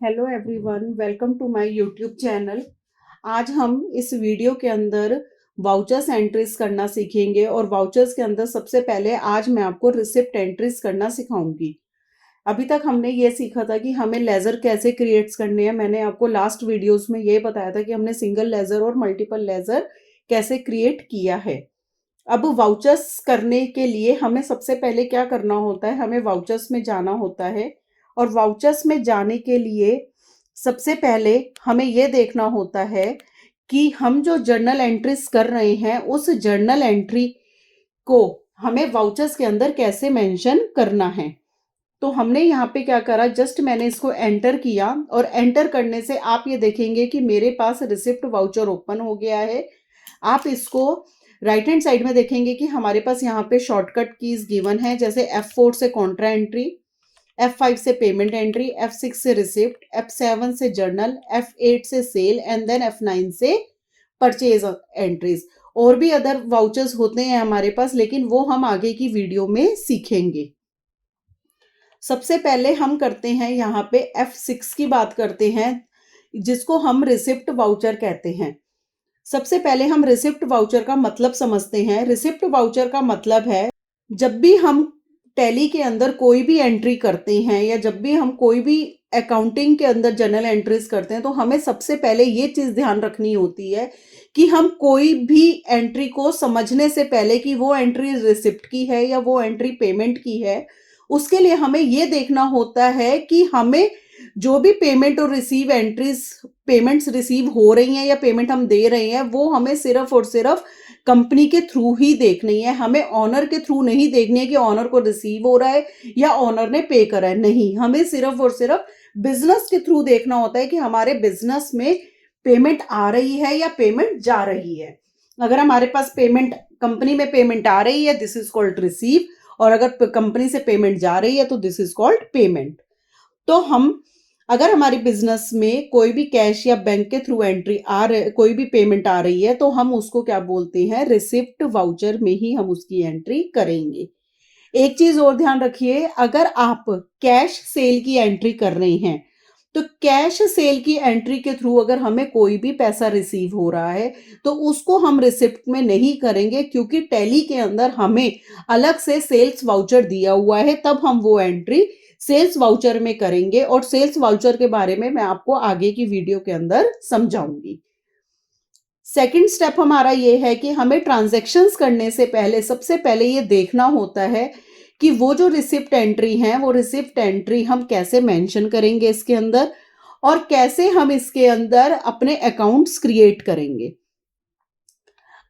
Hello everyone, welcome to my YouTube channel. आज हम इस वीडियो के अंदर वाउचर्स एंट्रीज करना सीखेंगे और वाउचर्स के अंदर सबसे पहले आज मैं आपको रिसिप्ट एंट्रीज करना सिखाऊंगी। अभी तक हमने ये सीखा था कि हमें लेजर कैसे क्रिएट्स करने हैं। मैंने आपको लास्ट वीडियोस में ये बताया था कि हमने सिंगल लेजर और मल्टीपल लेजर कैसे क्रिएट किया है। अब वाउचर्स करने के लिए हमें सबसे पहले क्या करना होता है, हमें वाउचर्स में जाना होता है। और वाउचर्स में जाने के लिए सबसे पहले हमें ये देखना होता है कि हम जो जर्नल एंट्रीज कर रहे हैं उस जर्नल एंट्री को हमें वाउचर्स के अंदर कैसे मेंशन करना है। तो हमने यहाँ पे क्या करा, जस्ट मैंने इसको एंटर किया और एंटर करने से आप ये देखेंगे कि मेरे पास रिसिप्ट वाउचर ओपन हो गया है। आप इसको राइट हैंड साइड में देखेंगे कि हमारे पास यहाँ पे शॉर्टकट कीज गिवन है, जैसे F4 से कॉन्ट्रा एंट्री, F5 से पेमेंट एंट्री, F6 से रिसिप्ट, F7 से जर्नल, F8 से सेल एंड देन F9 से परचेज एंट्रीज। और भी अदर वाउचर्स होते हैं हमारे पास, लेकिन वो हम आगे की वीडियो में सीखेंगे। सबसे पहले हम करते हैं यहाँ पे F6 की बात करते हैं, जिसको हम रिसिप्ट वाउचर कहते हैं। सबसे पहले हम रिसिप्ट वाउचर का मतलब समझते हैं। रिसिप्ट वाउचर का मतलब है, जब भी हम टैली के अंदर कोई भी एंट्री करते हैं या जब भी हम कोई भी अकाउंटिंग के अंदर जर्नल एंट्रीज करते हैं, तो हमें सबसे पहले ये चीज ध्यान रखनी होती है कि हम कोई भी एंट्री को समझने से पहले कि वो एंट्री रिसिप्ट की है या वो एंट्री पेमेंट की है, उसके लिए हमें ये देखना होता है कि हमें जो भी पेमेंट और रिसीव एंट्रीज, पेमेंट्स रिसीव हो रही हैं या पेमेंट हम दे रहे हैं, वो हमें सिर्फ और सिर्फ कंपनी के थ्रू ही देखनी है। हमें ऑनर के थ्रू नहीं देखनी है कि ऑनर को रिसीव हो रहा है या ऑनर ने पे करा है। नहीं, हमें सिर्फ और सिर्फ बिजनेस के थ्रू देखना होता है कि हमारे बिजनेस में पेमेंट आ रही है या पेमेंट जा रही है। अगर हमारे पास पेमेंट, कंपनी में पेमेंट आ रही है, दिस इज कॉल्ड रिसीव, और अगर कंपनी से पेमेंट जा रही है तो दिस इज कॉल्ड पेमेंट। तो हम, अगर हमारी बिजनेस में कोई भी कैश या बैंक के थ्रू एंट्री आ रहे, कोई भी पेमेंट आ रही है, तो हम उसको क्या बोलते हैं, रिसिप्ट वाउचर में ही हम उसकी एंट्री करेंगे। एक चीज और ध्यान रखिए, अगर आप कैश सेल की एंट्री कर रहे हैं तो कैश सेल की एंट्री के थ्रू अगर हमें कोई भी पैसा रिसीव हो रहा है तो उसको हम रिसिप्ट में नहीं करेंगे, क्योंकि टैली के अंदर हमें अलग से सेल्स वाउचर दिया हुआ है, तब हम वो एंट्री सेल्स वाउचर में करेंगे। और सेल्स वाउचर के बारे में मैं आपको आगे की वीडियो के अंदर समझाऊंगी। सेकंड स्टेप हमारा ये है कि हमें ट्रांजैक्शंस करने से पहले सबसे पहले ये देखना होता है कि वो जो रिसिप्ट एंट्री है, वो रिसिप्ट एंट्री हम कैसे मेंशन करेंगे इसके अंदर, और कैसे हम इसके अंदर अपने अकाउंट्स क्रिएट करेंगे।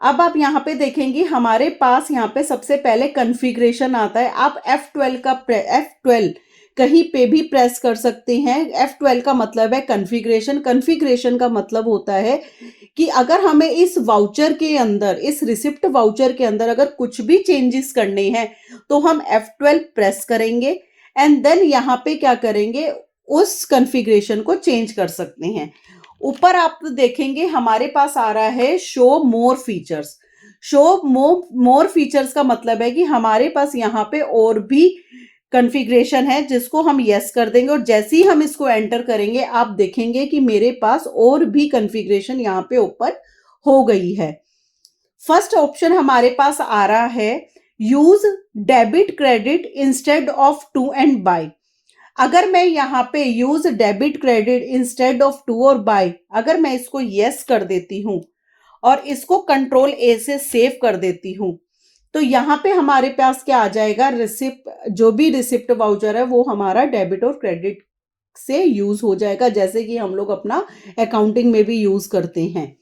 अब आप यहाँ पे देखेंगे हमारे पास यहाँ पे सबसे पहले कॉन्फ़िगरेशन आता है। आप F12 कहीं पे भी प्रेस कर सकते हैं। F12 का मतलब है कॉन्फ़िगरेशन। कॉन्फ़िगरेशन का मतलब होता है कि अगर हमें इस वाउचर के अंदर, इस रिसिप्ट वाउचर के अंदर अगर कुछ भी चेंजेस करने हैं तो हम F12 प्रेस करेंगे एंड देन यहाँ पे क्या करेंगे, उस कॉन्फ़िगरेशन को चेंज कर सकते हैं। ऊपर आप देखेंगे हमारे पास आ रहा है show more features. Show more features का मतलब है कि हमारे पास यहाँ पे और भी कॉन्फ़िगरेशन है, जिसको हम यस कर देंगे और जैसे ही हम इसको एंटर करेंगे आप देखेंगे कि मेरे पास और भी कॉन्फ़िगरेशन यहाँ पे ओपन हो गई है। फर्स्ट ऑप्शन हमारे पास आ रहा है use debit credit instead of to and by. अगर मैं यहाँ पे use debit credit instead of to और बाय, अगर मैं इसको यस कर देती हूँ और इसको कंट्रोल ए से सेव कर देती हूँ, तो यहाँ पे हमारे पास क्या आ जाएगा, रिसिप्ट, जो भी रिसिप्ट वाउचर है वो हमारा डेबिट और क्रेडिट से यूज हो जाएगा, जैसे कि हम लोग अपना अकाउंटिंग में भी यूज करते हैं।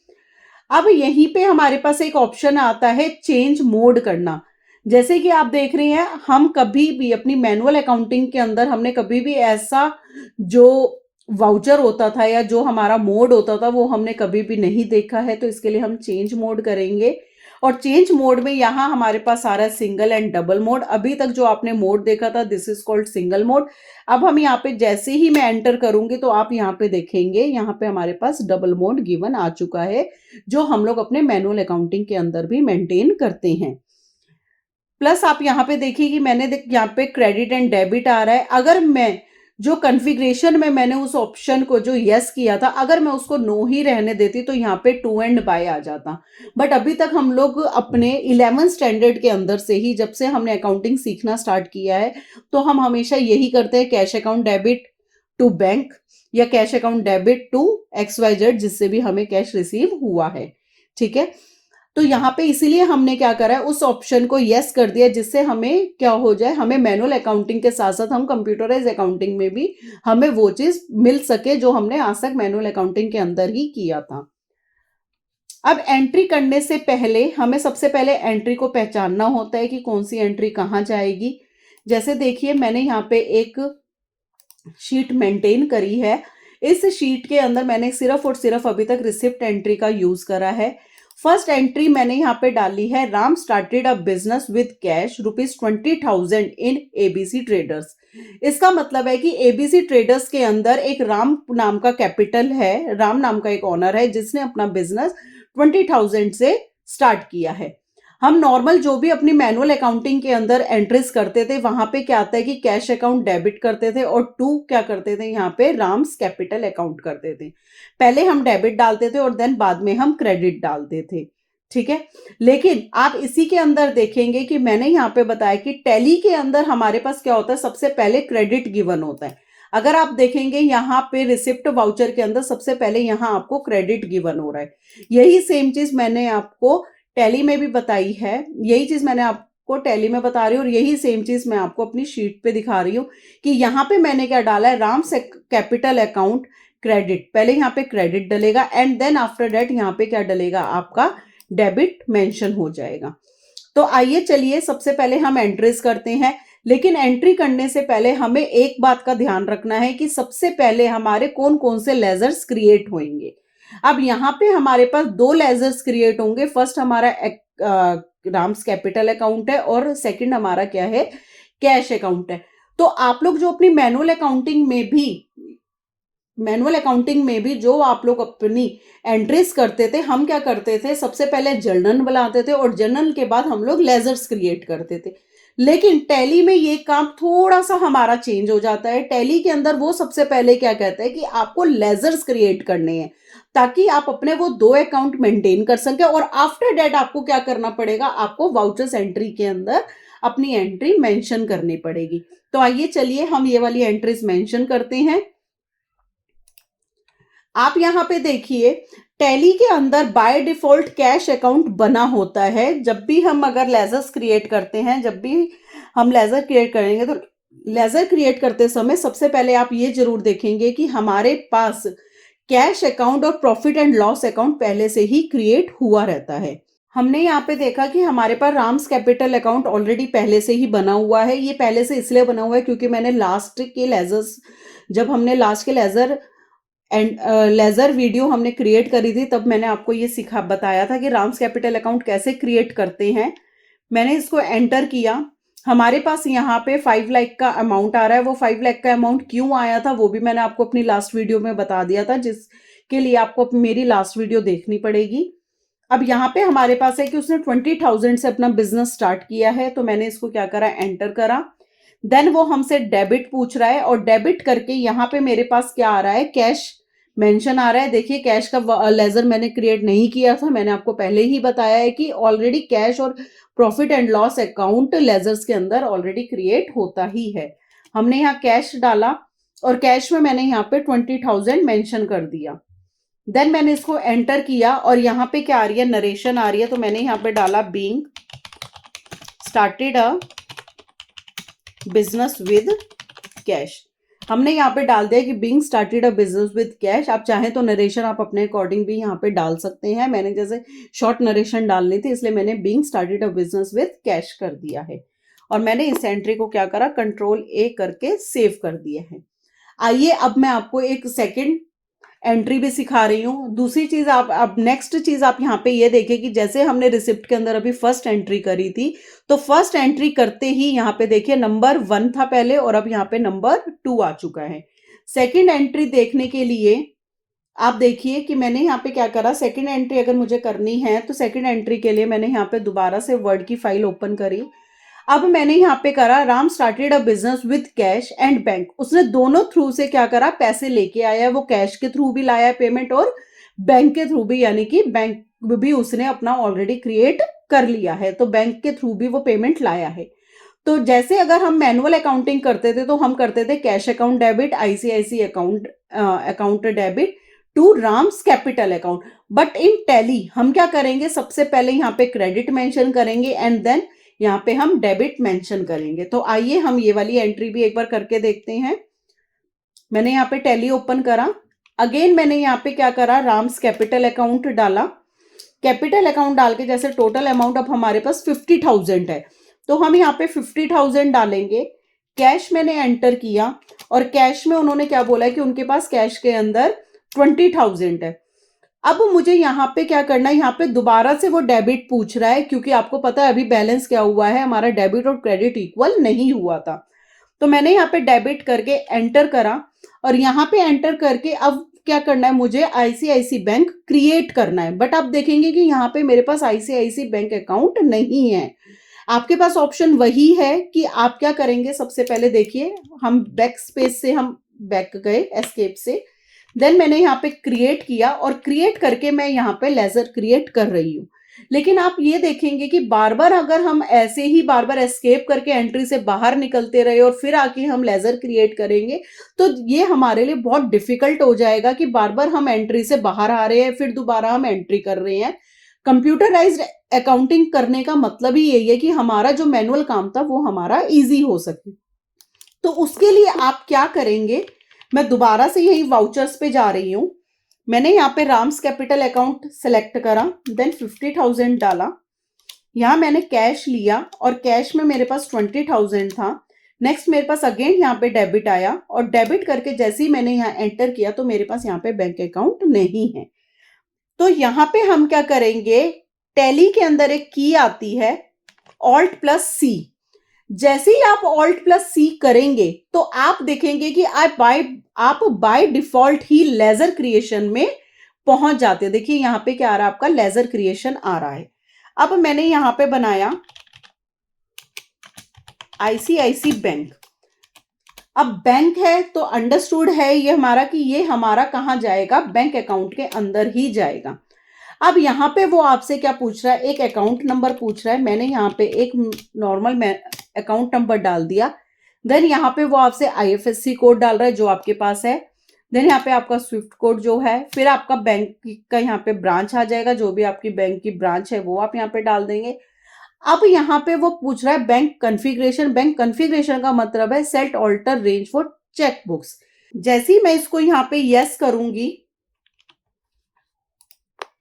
अब यहीं पे हमारे पास एक ऑप्शन आता है चेंज मोड करना। जैसे कि आप देख रहे हैं, हम कभी भी अपनी मैनुअल अकाउंटिंग के अंदर हमने कभी भी ऐसा जो वाउचर होता था या जो हमारा मोड होता था वो हमने कभी भी नहीं देखा है। तो इसके लिए हम चेंज मोड करेंगे और चेंज मोड में यहाँ हमारे पास आ रहा है सिंगल एंड डबल मोड। अभी तक जो आपने मोड देखा था this is called single mode. अब हम यहाँ पे जैसे ही मैं एंटर करूंगी तो आप यहाँ पे देखेंगे यहाँ पे हमारे पास डबल मोड गिवन आ चुका है, जो हम लोग अपने मैनुअल अकाउंटिंग के अंदर भी मेंटेन करते हैं। प्लस आप यहाँ पे देखिए कि मैंने यहाँ पे क्रेडिट एंड डेबिट आ रहा है। अगर मैं जो कॉन्फ़िगरेशन में मैंने उस ऑप्शन को जो यस किया था, अगर मैं उसको नो ही रहने देती तो यहाँ पे टू एंड बाय आ जाता। बट अभी तक हम लोग अपने 11th स्टैंडर्ड के अंदर से ही, जब से हमने अकाउंटिंग सीखना स्टार्ट किया है, तो हम हमेशा यही करते हैं, cash account debit to bank या cash account debit to XYZ, जिससे भी हमें कैश रिसीव हुआ है। ठीक है, तो यहाँ पे इसीलिए हमने क्या करा है, उस ऑप्शन को यस कर दिया, जिससे हमें क्या हो जाए, हमें मैनुअल अकाउंटिंग के साथ साथ हम कंप्यूटराइज अकाउंटिंग में भी हमें वो चीज मिल सके जो हमने आज तक मैनुअल अकाउंटिंग के अंदर ही किया था। अब एंट्री करने से पहले हमें सबसे पहले एंट्री को पहचानना होता है कि कौन सी एंट्री कहाँ जाएगी। जैसे देखिए, मैंने यहाँ पे एक शीट मेंटेन करी है। इस शीट के अंदर मैंने सिर्फ और सिर्फ अभी तक रिसिप्ट एंट्री का यूज करा है। फर्स्ट एंट्री मैंने यहाँ पे डाली है, Ram started a business with cash ₹20,000 in ABC traders. इसका मतलब है कि ABC ट्रेडर्स के अंदर एक राम नाम का कैपिटल है, राम नाम का एक ओनर है जिसने अपना बिजनेस 20,000 से स्टार्ट किया है। हम नॉर्मल जो भी अपनी मैनुअल अकाउंटिंग के अंदर एंट्रीज करते थे, वहां पे क्या आता है कि कैश अकाउंट डेबिट करते थे और टू क्या करते थे, यहाँ पे राम्स कैपिटल अकाउंट करते थे। पहले हम डेबिट डालते थे और देन बाद में हम क्रेडिट डालते थे। ठीक है, लेकिन आप इसी के अंदर देखेंगे कि मैंने यहाँ पे बताया कि टैली के अंदर हमारे पास क्या होता है, सबसे पहले क्रेडिट गिवन होता है। अगर आप देखेंगे यहाँ पे रिसिप्ट वाउचर के अंदर सबसे पहले यहाँ आपको क्रेडिट गिवन हो रहा है। यही सेम चीज मैंने आपको टैली में भी बताई है, यही चीज मैंने आपको टैली में बता रही हूँ और यही सेम चीज मैं आपको अपनी शीट पे दिखा रही हूँ कि यहाँ पे मैंने क्या डाला है, राम से कैपिटल अकाउंट क्रेडिट। पहले यहाँ पे क्रेडिट डलेगा एंड देन आफ्टर दैट यहाँ पे क्या डलेगा, आपका डेबिट मेंशन हो जाएगा। तो आइए चलिए सबसे पहले हम एंट्रीज करते हैं। लेकिन एंट्री करने से पहले हमें एक बात का ध्यान रखना है कि सबसे पहले हमारे कौन कौन से लेजर्स क्रिएट होंगे। अब यहाँ पे हमारे पास दो लेजर्स क्रिएट होंगे। फर्स्ट हमारा राम्स कैपिटल अकाउंट है और सेकंड हमारा क्या है, कैश अकाउंट है। तो आप लोग जो अपनी मैनुअल अकाउंटिंग में भी जो आप लोग अपनी एंट्रीज करते थे, हम क्या करते थे, सबसे पहले जर्नल बनाते थे और जर्नल के बाद हम लोग लेजर्स क्रिएट करते थे। लेकिन टैली में ये काम थोड़ा सा हमारा चेंज हो जाता है। टैली के अंदर वो सबसे पहले क्या कहता है कि आपको लेजर्स क्रिएट करने हैं ताकि आप अपने वो दो अकाउंट मेंटेन कर सके। और आफ्टर डेट आपको क्या करना पड़ेगा, आपको वाउचर्स एंट्री के अंदर अपनी एंट्री मेंशन करनी पड़ेगी। तो आइए चलिए हम ये वाली एंट्रीज मेंशन करते हैं। आप यहां पे देखिए, टैली के अंदर बाय डिफॉल्ट कैश अकाउंट बना होता है। जब भी हम अगर लेजर्स क्रिएट करते हैं, जब भी हम लेजर क्रिएट करेंगे, तो लेजर क्रिएट करते समय सबसे पहले आप ये जरूर देखेंगे कि हमारे पास कैश अकाउंट और प्रॉफिट एंड लॉस अकाउंट पहले से ही क्रिएट हुआ रहता है। हमने यहाँ पे देखा कि हमारे पास राम्स कैपिटल अकाउंट ऑलरेडी पहले से ही बना हुआ है। ये पहले से इसलिए बना हुआ है क्योंकि मैंने जब हमने लास्ट के लेजर वीडियो हमने क्रिएट करी थी, तब मैंने आपको ये बताया था कि राम्स कैपिटल अकाउंट कैसे क्रिएट करते हैं। मैंने इसको एंटर किया, हमारे पास यहाँ पे 5 लाख का अमाउंट आ रहा है। वो 5 लाख का अमाउंट क्यों आया था वो भी मैंने आपको अपनी लास्ट वीडियो में बता दिया था, जिसके लिए आपको मेरी लास्ट वीडियो देखनी पड़ेगी। अब यहाँ पे हमारे पास है कि उसने 20,000 से अपना बिजनेस स्टार्ट किया है, तो मैंने इसको क्या करा, एंटर करा। देन वो हमसे डेबिट पूछ रहा है और डेबिट करके यहाँ पे मेरे पास क्या आ रहा है, कैश मेंशन आ रहा है। देखिए, कैश का लेजर मैंने क्रिएट नहीं किया था, मैंने आपको पहले ही बताया है कि ऑलरेडी कैश और profit and loss account ledgers के अंदर ऑलरेडी क्रिएट होता ही है। हमने यहाँ कैश डाला और कैश में मैंने यहाँ पे 20,000 मेंशन कर दिया। देन मैंने इसको एंटर किया और यहाँ पे क्या आ रही है, नरेशन आ रही है। तो मैंने यहाँ पे डाला being started a business with cash. हमने यहाँ पे डाल दिया कि being started a business with cash. आप चाहें तो नरेशन आप अपने अकॉर्डिंग भी यहाँ पे डाल सकते हैं। मैंने जैसे शॉर्ट नरेशन डालनी थी, इसलिए मैंने being started a business with cash कर दिया है। और मैंने इस एंट्री को क्या करा, Ctrl+A करके सेव कर दिया है। आइए अब मैं आपको एक सेकेंड एंट्री भी सिखा रही हूँ। दूसरी चीज अब नेक्स्ट चीज आप यहाँ पे ये देखिए कि जैसे हमने रिसिप्ट के अंदर अभी फर्स्ट एंट्री करी थी, तो फर्स्ट एंट्री करते ही यहाँ पे देखिए नंबर 1 था पहले और अब यहाँ पे नंबर 2 आ चुका है। सेकंड एंट्री देखने के लिए आप देखिए कि मैंने यहाँ पे क्या करा, सेकंड एंट्री अगर मुझे करनी है तो सेकंड एंट्री के लिए मैंने यहाँ पे दोबारा से वर्ड की फाइल ओपन करी। अब मैंने यहाँ पे करा Ram started a business with cash and bank. उसने दोनों थ्रू से क्या करा, पैसे लेके आया, वो कैश के थ्रू भी लाया पेमेंट और बैंक के थ्रू भी, यानी कि बैंक भी उसने अपना ऑलरेडी क्रिएट कर लिया है, तो बैंक के थ्रू भी वो पेमेंट लाया है। तो जैसे अगर हम मैनुअल अकाउंटिंग करते थे तो हम करते थे cash account debit, ICICI account account debit to Ram's capital account. But in Tally हम क्या करेंगे, सबसे पहले यहाँ पे क्रेडिट मेंशन करेंगे एंड देन यहाँ पे हम डेबिट मेंशन करेंगे। तो आइए हम ये वाली एंट्री भी एक बार करके देखते हैं। मैंने यहाँ पे टैली ओपन करा, अगेन मैंने यहाँ पे क्या करा, राम्स कैपिटल अकाउंट डाला। कैपिटल अकाउंट डाल के जैसे टोटल अमाउंट अब हमारे पास 50,000 है, तो हम यहाँ पे 50,000 डालेंगे। कैश मैंने एंटर किया और कैश में उन्होंने क्या बोला है कि उनके पास कैश के अंदर 20,000 है। अब मुझे यहाँ पे क्या करना है, यहाँ पे दोबारा से वो डेबिट पूछ रहा है, क्योंकि आपको पता है अभी बैलेंस क्या हुआ है, हमारा डेबिट और क्रेडिट इक्वल नहीं हुआ था। तो मैंने यहाँ पे डेबिट करके एंटर करा और यहाँ पे एंटर करके अब क्या करना है, मुझे आईसीआईसी बैंक क्रिएट करना है। बट आप देखेंगे कि यहाँ पे मेरे पास आईसीआईसी बैंक अकाउंट नहीं है। आपके पास ऑप्शन वही है कि आप क्या करेंगे, सबसे पहले देखिए हम बैक स्पेस से हम बैक गए एस्केप से, देन मैंने यहाँ पे क्रिएट किया और क्रिएट करके मैं यहाँ पे लेजर क्रिएट कर रही हूँ। लेकिन आप ये देखेंगे कि बार बार अगर हम ऐसे ही बार बार एस्केप करके एंट्री से बाहर निकलते रहे और फिर आके हम लेजर क्रिएट करेंगे तो ये हमारे लिए बहुत डिफिकल्ट हो जाएगा कि बार बार हम एंट्री से बाहर आ रहे हैं फिर दोबारा हम एंट्री कर रहे हैं। कंप्यूटराइज्ड अकाउंटिंग करने का मतलब ही यही है कि हमारा जो मैनुअल काम था वो हमारा इजी हो सके। तो उसके लिए आप क्या करेंगे, मैं दोबारा से यही वाउचर्स पे जा रही हूं। मैंने यहाँ पे राम्स कैपिटल अकाउंट सेलेक्ट करा, देन 50,000 डाला। यहाँ मैंने कैश लिया और कैश में मेरे पास 20,000 था। नेक्स्ट मेरे पास अगेन यहाँ पे डेबिट आया और डेबिट करके जैसे ही मैंने यहाँ एंटर किया तो मेरे पास यहाँ पे बैंक अकाउंट नहीं है। तो यहाँ पे हम क्या करेंगे, टैली के अंदर एक की आती है Alt+C। जैसे ही आप Alt+C करेंगे तो आप देखेंगे कि आप by default he laser creation में पहुंच जाते हैं। देखिए यहाँ पे क्या आ रहा है, आपका लेजर क्रिएशन आ रहा है। अब मैंने यहाँ पे बनाया आईसीआईसी बैंक। अब बैंक है तो अंडरस्टूड है ये हमारा कि ये हमारा कहाँ जाएगा, बैंक अकाउंट के अंदर ही जाएगा। अब यहाँ पे वो आपसे क्या पूछ रहा है, एक अकाउंट नंबर पूछ रहा है। मैंने यहाँ पे एक नॉर्मल अकाउंट नंबर डाल दिया। देन यहाँ पे वो आपसे आईएफएससी कोड डाल रहा है जो आपके पास है। देन यहाँ पे आपका स्विफ्ट कोड जो है, फिर आपका बैंक का यहाँ पे ब्रांच आ जाएगा, जो भी आपकी बैंक की ब्रांच है वो आप यहाँ पे डाल देंगे। अब यहाँ पे वो पूछ रहा है बैंक कॉन्फ़िगरेशन। बैंक कॉन्फ़िगरेशन का मतलब है set alter range for cheque books. जैसे ही मैं इसको यहाँ पे यस करूंगी,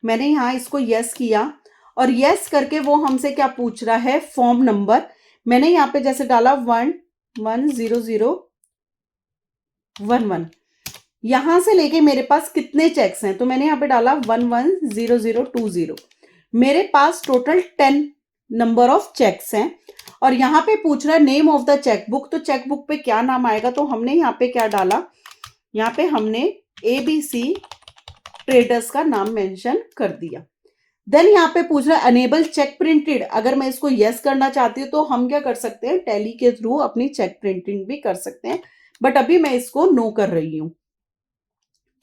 मैंने यहाँ इसको यस किया और यस करके वो हमसे क्या पूछ रहा है, फॉर्म नंबर। मैंने यहाँ पे जैसे डाला 110011। यहां से लेके मेरे पास कितने चेक्स हैं, तो मैंने यहाँ पे डाला 110020। मेरे पास टोटल 10 नंबर ऑफ चेक्स हैं और यहाँ पे पूछ रहा है नेम ऑफ द चेकबुक। तो चेकबुक पे क्या नाम आएगा, तो हमने यहाँ पे क्या डाला, यहाँ पे हमने ABC ट्रेडर्स का नाम मेंशन कर दिया। देन यहाँ पे पूछ रहा है अनेबल चेक प्रिंटेड। अगर मैं इसको यस करना चाहती हूँ तो हम क्या कर सकते हैं, टैली के थ्रू अपनी चेक प्रिंटिंग भी कर सकते हैं, बट अभी मैं इसको नो कर रही हूँ,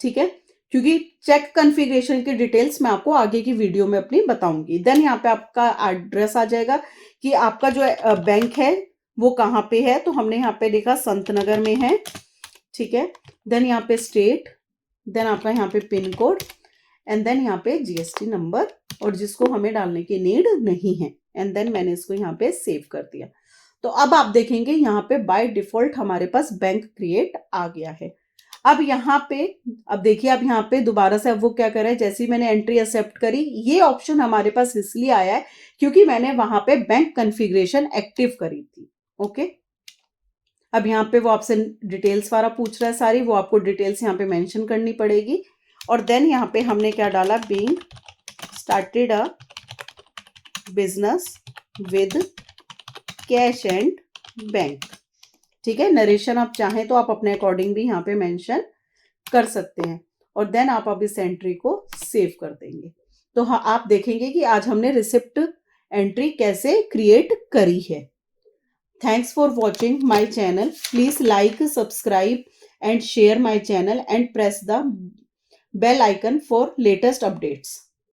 ठीक है, क्योंकि चेक कॉन्फ़िगरेशन की डिटेल्स मैं आपको आगे की वीडियो में अपनी बताऊंगी। देन यहाँ पे आपका एड्रेस आ जाएगा कि आपका जो बैंक है वो कहाँ पे है, तो हमने यहाँ पे लिखा संत नगर में है, ठीक है। देन यहाँ पे स्टेट, देन आपका यहाँ पे पिन कोड एंड देन यहाँ पे जीएसटी नंबर, और जिसको हमें डालने की नीड नहीं है। एंड देन मैंने इसको यहाँ पे सेव कर दिया। तो अब आप देखेंगे यहाँ पे बाय डिफॉल्ट हमारे पास बैंक क्रिएट आ गया है। अब यहाँ पे, अब देखिए अब यहाँ पे दोबारा से अब वो क्या कर रहा है, जैसे ही मैंने एंट्री एक्सेप्ट करी, ये ऑप्शन हमारे पास इसलिए आया है क्योंकि मैंने वहां पे बैंक कॉन्फ़िगरेशन एक्टिव करी थी। ओके, अब यहाँ पे वो आपसे डिटेल्स वाला पूछ रहा है सारी, वो आपको डिटेल्स यहाँ पे मेंशन करनी पड़ेगी। और देन यहाँ पे हमने क्या डाला, being started a business with cash and bank, ठीक है। नरेशन आप चाहें तो आप अपने अकॉर्डिंग भी यहाँ पे मेंशन कर सकते हैं। और देन आप अब इस एंट्री को सेव कर देंगे। तो हाँ, आप देखेंगे कि आज हमने रिसिप्ट एंट्री कैसे क्रिएट करी है। Thanks for watching my channel. Please like, subscribe and share my channel and press the bell icon for latest updates.